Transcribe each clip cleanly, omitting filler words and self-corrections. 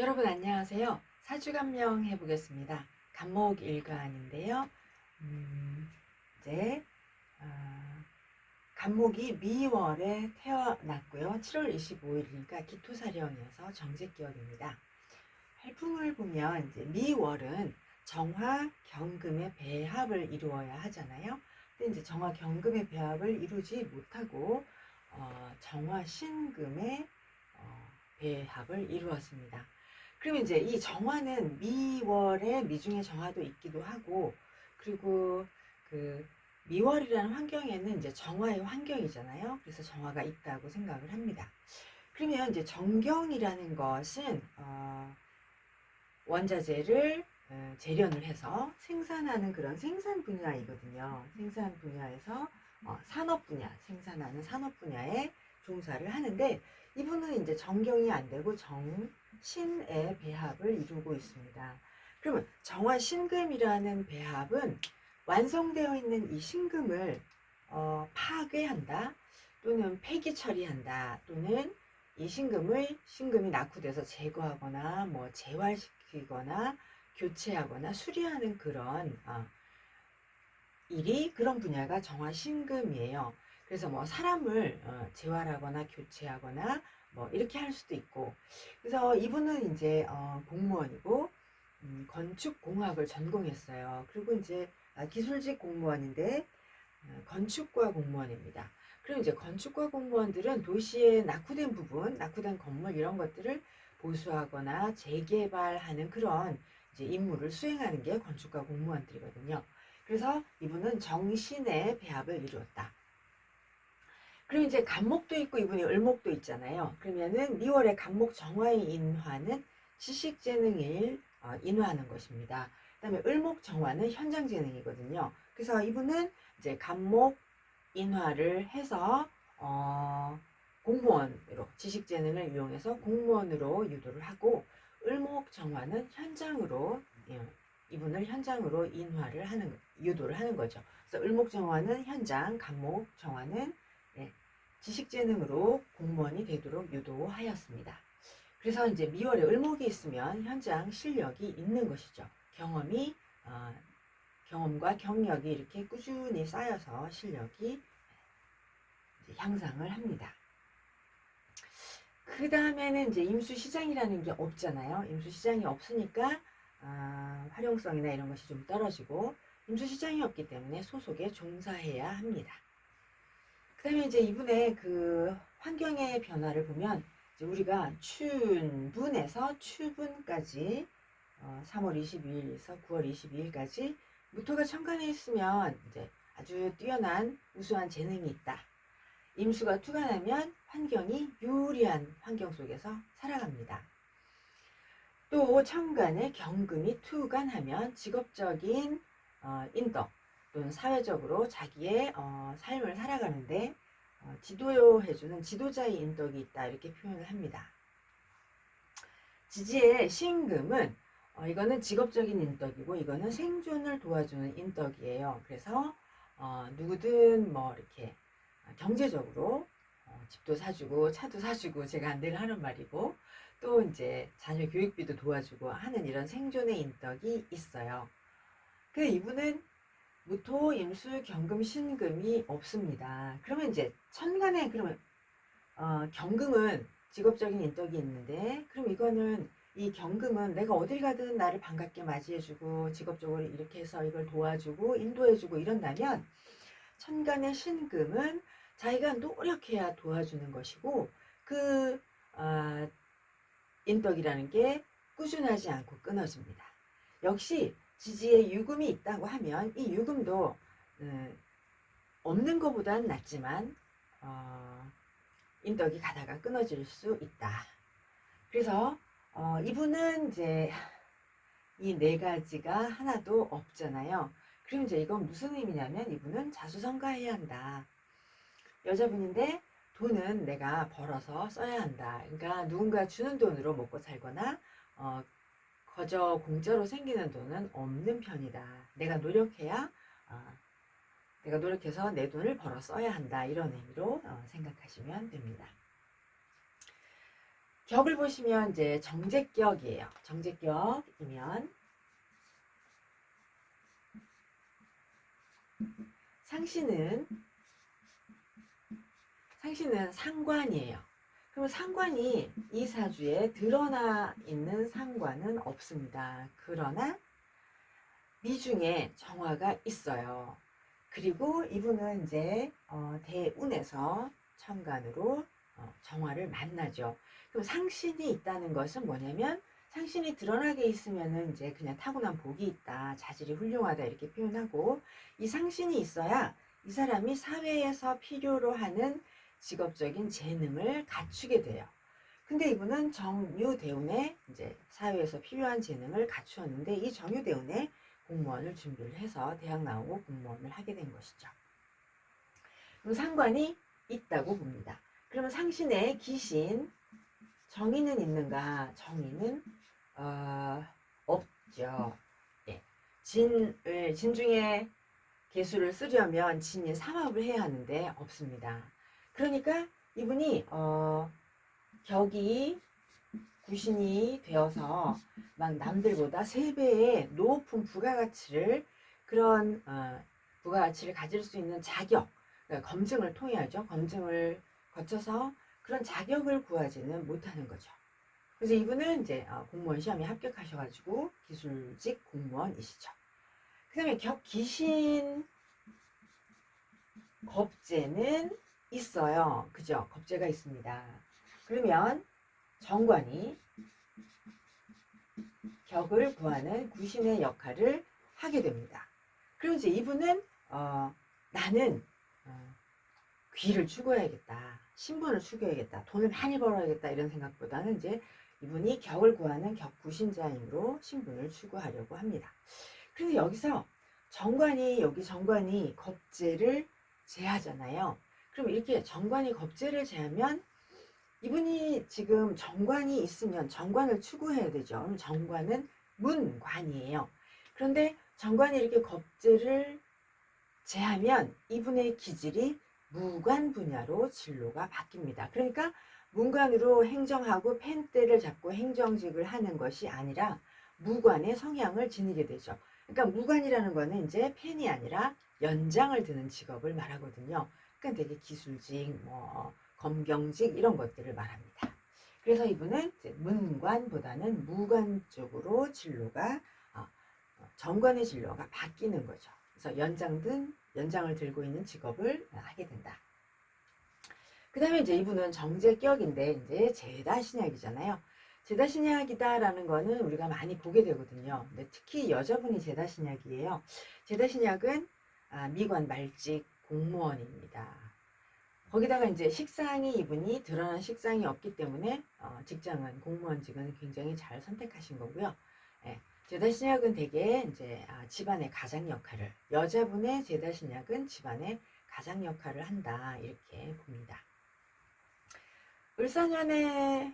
여러분 안녕하세요. 사주감명 해보겠습니다. 간목 일간인데요. 이제 간목이 미월에 태어났고요. 7월 25일이니까 기토사령이어서 정제기억입니다. 활풍을 보면 이제 미월은 정화 경금의 배합을 이루어야 하잖아요. 근데 이제 정화 경금의 배합을 이루지 못하고 정화 신금의 배합을 이루었습니다. 그러면 이제 이 정화는 미월에 미중의 정화도 있기도 하고, 그리고 그 미월이라는 환경에는 이제 정화의 환경이잖아요. 그래서 정화가 있다고 생각을 합니다. 그러면 이제 정경이라는 것은 원자재를 재련을 해서 생산하는 그런 생산 분야이거든요. 생산 분야에서 산업 분야, 생산하는 산업 분야에 종사를 하는데, 이분은 이제 정경이 안 되고 정신의 배합을 이루고 있습니다. 그러면 정화신금이라는 배합은 완성되어 있는 이 신금을 파괴한다, 또는 폐기 처리한다, 또는 이 신금이 낙후돼서 제거하거나 뭐 재활시키거나 교체하거나 수리하는 그런 일이, 그런 분야가 정화신금이에요. 그래서 뭐 사람을 재활하거나 교체하거나 뭐 이렇게 할 수도 있고. 그래서 이분은 이제 공무원이고 건축공학을 전공했어요. 그리고 이제 기술직 공무원인데 건축과 공무원입니다. 그리고 이제 건축과 공무원들은 도시의 낙후된 부분, 낙후된 건물 이런 것들을 보수하거나 재개발하는 그런 이제 임무를 수행하는 게 건축과 공무원들이거든요. 그래서 이분은 정신의 배합을 이루었다. 그리고 이제 간목도 있고 이분이 을목도 있잖아요. 그러면은 미월의 간목 정화의 인화는 지식재능을 인화하는 것입니다. 그다음에 을목 정화는 현장재능이거든요. 그래서 이분은 이제 간목 인화를 해서 공무원으로, 지식재능을 이용해서 공무원으로 유도를 하고, 을목 정화는 현장으로, 이분을 현장으로 유도를 하는 거죠. 그래서 을목 정화는 현장, 간목 정화는 지식재능으로 공무원이 되도록 유도하였습니다. 그래서 이제 미월에 을목이 있으면 현장 실력이 있는 것이죠. 경험과 경력이 이렇게 꾸준히 쌓여서 실력이 향상을 합니다. 그 다음에는 이제 임수시장이라는 게 없잖아요. 임수시장이 없으니까 활용성이나 이런 것이 좀 떨어지고, 임수시장이 없기 때문에 소속에 종사해야 합니다. 그 다음에 이제 이분의 그 환경의 변화를 보면, 이제 우리가 춘분에서 추분까지 3월 22일에서 9월 22일까지 무토가 천간에 있으면 이제 아주 뛰어난 우수한 재능이 있다. 임수가 투간하면 환경이 유리한 환경 속에서 살아갑니다. 또 천간에 경금이 투간하면 직업적인 인덕, 또는 사회적으로 자기의 삶을 살아가는데 지도해주는 지도자의 인덕이 있다, 이렇게 표현을 합니다. 지지의 신금은 이거는 직업적인 인덕이고, 이거는 생존을 도와주는 인덕이에요. 그래서 누구든 뭐 이렇게 경제적으로 집도 사주고 차도 사주고, 제가 늘 하는 말이고, 또 이제 자녀 교육비도 도와주고 하는 이런 생존의 인덕이 있어요. 그 이분은 무토, 임수, 경금, 신금이 없습니다. 그러면 이제 천간에, 그러면 경금은 직업적인 인덕이 있는데, 그럼 이거는, 이 경금은 내가 어딜 가든 나를 반갑게 맞이해주고 직업적으로 이렇게 해서 이걸 도와주고 인도해주고 이런다면, 천간의 신금은 자기가 노력해야 도와주는 것이고, 그 인덕이라는 게 꾸준하지 않고 끊어집니다. 역시 지지에 유금이 있다고 하면 이 유금도 없는 것보다는 낫지만 인덕이 가다가 끊어질 수 있다. 그래서 이분은 이제 이 네 가지가 하나도 없잖아요. 그럼 이제 이건 무슨 의미냐면, 이분은 자수성가해야 한다. 여자분인데 돈은 내가 벌어서 써야 한다. 그러니까 누군가 주는 돈으로 먹고 살거나 거저 공짜로 생기는 돈은 없는 편이다. 내가 노력해야 내가 노력해서 내 돈을 벌어 써야 한다. 이런 의미로 생각하시면 됩니다. 격을 보시면 이제 정제격이에요. 정제격이면 상신은 상관이에요. 그럼 상관이 이 사주에 드러나 있는 상관은 없습니다. 그러나 미중에 정화가 있어요. 그리고 이분은 이제 대운에서 천간으로 정화를 만나죠. 그럼 상신이 있다는 것은 뭐냐면 상신이 드러나게 있으면은 이제 그냥 타고난 복이 있다, 자질이 훌륭하다 이렇게 표현하고, 이 상신이 있어야 이 사람이 사회에서 필요로 하는 직업적인 재능을 갖추게 돼요. 근데 이분은 정유대운에 이제 사회에서 필요한 재능을 갖추었는데, 이 정유대운에 공무원을 준비를 해서 대학 나오고 공무원을 하게 된 것이죠. 그럼 상관이 있다고 봅니다. 그러면 상신의 기신 정의는 있는가? 정의는 없죠. 예. 진 중에 개수를 쓰려면 진이 삼합을 해야 하는데 없습니다. 그러니까 이분이 격이 구신이 되어서 막 남들보다 3배의 높은 부가가치를 그런 부가가치를 가질 수 있는 자격, 그러니까 검증을 통해야죠. 검증을 거쳐서 그런 자격을 구하지는 못하는 거죠. 그래서 이분은 이제 공무원 시험에 합격하셔가지고 기술직 공무원이시죠. 그 다음에 격기신 겁재는 있어요. 그죠? 겁재가 있습니다. 그러면 정관이 격을 구하는 구신의 역할을 하게 됩니다. 그럼 이제 이분은 나는 귀를 추구해야겠다, 신분을 추구해야겠다, 돈을 많이 벌어야겠다 이런 생각보다는 이제 이분이 격을 구하는 격구신자임으로 신분을 추구하려고 합니다. 그래서 여기서 여기 정관이 겁재를 제하잖아요. 그럼 이렇게 정관이 겁재를 제하면 이분이 지금 정관이 있으면 정관을 추구해야 되죠. 그럼 정관은 문관이에요. 그런데 정관이 이렇게 겁재를 제하면 이분의 기질이 무관 분야로 진로가 바뀝니다. 그러니까 문관으로 행정하고 펜대를 잡고 행정직을 하는 것이 아니라 무관의 성향을 지니게 되죠. 그러니까 무관이라는 거는 이제 펜이 아니라 연장을 드는 직업을 말하거든요. 그러니까 되게 기술직, 검경직 이런 것들을 말합니다. 그래서 이분은 이제 문관보다는 무관 쪽으로 진로가 정관의 진로가 바뀌는 거죠. 그래서 연장을 들고 있는 직업을 하게 된다. 그 다음에 이제 이분은 정제격인데 이제 제다신약이잖아요. 제다신약이다라는 거는 우리가 많이 보게 되거든요. 근데 특히 여자분이 제다신약이에요. 제다신약은 미관 말직 공무원입니다. 거기다가 이제 식상이 이분이 드러난 식상이 없기 때문에 직장은 공무원직은 굉장히 잘 선택하신 거고요. 예, 제다신약은 대개 이제 집안의 가장 역할을, 여자분의 제다신약은 집안의 가장 역할을 한다 이렇게 봅니다. 을사년의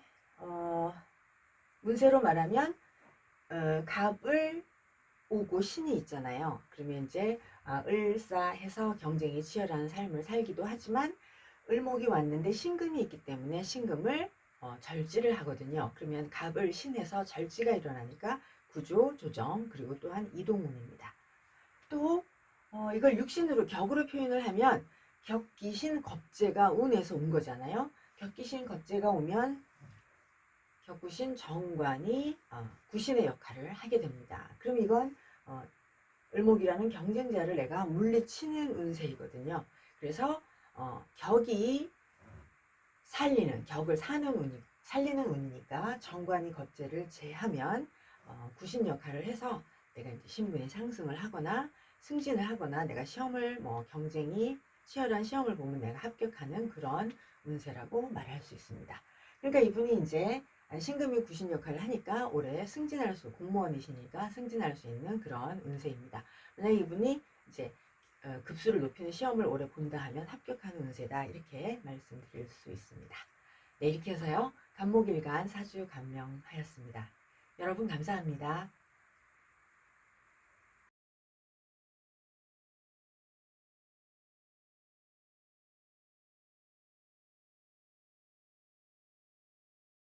문세로 말하면 갑을 오고 신이 있잖아요. 그러면 이제 을사해서 경쟁이 치열한 삶을 살기도 하지만 을목이 왔는데 신금이 있기 때문에 신금을 절지를 하거든요. 그러면 갑을 신해서 절지가 일어나니까 구조 조정, 그리고 또한 이동운입니다. 또 이걸 육신으로 격으로 표현을 하면 격기신 겁재가 운에서 온 거잖아요. 격기신 겁재가 오면 격구신 정관이 구신의 역할을 하게 됩니다. 그럼 이건 을목이라는 경쟁자를 내가 물리치는 운세이거든요. 그래서 격이 격을 살리는 운이니까 정관이 겁재를 제하면 구신 역할을 해서 내가 이제 신분이 상승을 하거나 승진을 하거나 내가 시험을 경쟁이 치열한 시험을 보면 내가 합격하는 그런 운세라고 말할 수 있습니다. 그러니까 이분이 이제 신금이 구신 역할을 하니까 올해 공무원이시니까 승진할 수 있는 그런 운세입니다. 만약 이분이 이제 급수를 높이는 시험을 오래 본다 하면 합격하는 운세다 이렇게 말씀드릴 수 있습니다. 네, 이렇게 해서요 간목일간 사주 감명하였습니다. 여러분 감사합니다.